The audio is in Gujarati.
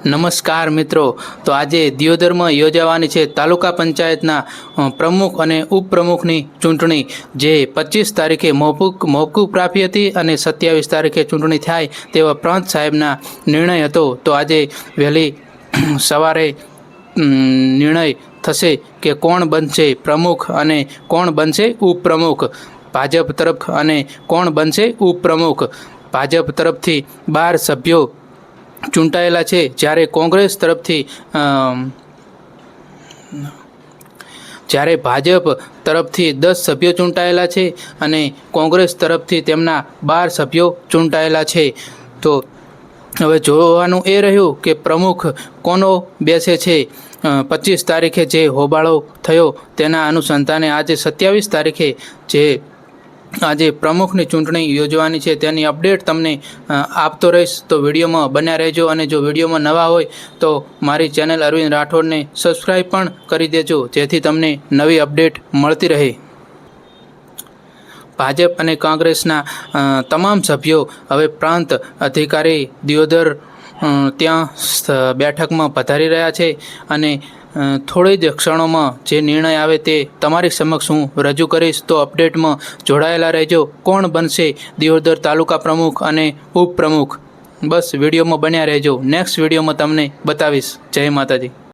નમસ્કાર મિત્રો, તો આજે દિયોદરમાં યોજાવાની છે તાલુકા પંચાયતના પ્રમુખ અને ઉપપ્રમુખની ચૂંટણી, જે 25 તારીખે મોકૂફ રાખી હતી અને 27 તારીખે ચૂંટણી થાય તેવા પ્રાંત સાહેબના નિર્ણય હતો। તો આજે વહેલી સવારે નિર્ણય થશે કે કોણ બનશે પ્રમુખ અને કોણ બનશે ઉપપ્રમુખ, ભાજપ તરફ અને કોણ બનશે ઉપપ્રમુખ। ભાજપ તરફથી 12 સભ્યો ચૂંટાયેલા છે, જ્યારે કોંગ્રેસ તરફથી ભાજપ તરફથી 10 સભ્યો ચૂંટાયેલા છે અને કોંગ્રેસ તરફથી તેમના 12 સભ્યો ચૂંટાયેલા છે। તો હવે જોવાનું એ રહ્યું કે પ્રમુખ કોનો બેસે છે। 25 તારીખે જે હોબાળો થયો તેના અનુસંધાને આજે 27 તારીખે જે આજે પ્રમુખની ચૂંટણી યોજવાની છે તેની અપડેટ તમને આપતો રહીશ। તો વિડીયોમાં બન્યા રહેજો અને જો વિડીયોમાં નવા હોય તો મારી ચેનલ અરવિંદ રાઠોડને સબસ્ક્રાઈબ પણ કરી દેજો, જેથી તમને નવી અપડેટ મળતી રહે। ભાજપ અને કોંગ્રેસના તમામ સભ્યો હવે પ્રાંત અધિકારી દિયોદર ત્યાં બેઠકમાં પધારી રહ્યા છે અને થોડી જ ક્ષણોમાં જે નિર્ણય આવે તે તમારી સમક્ષ હું રજૂ કરીશ। તો અપડેટમાં જોડાયેલા રહેજો। કોણ બનશે દિયોદર તાલુકા પ્રમુખ અને ઉપપ્રમુખ, બસ વિડીયોમાં બન્યા રહેજો। નેક્સ્ટ વિડીયોમાં તમને બતાવીશ। જય માતાજી।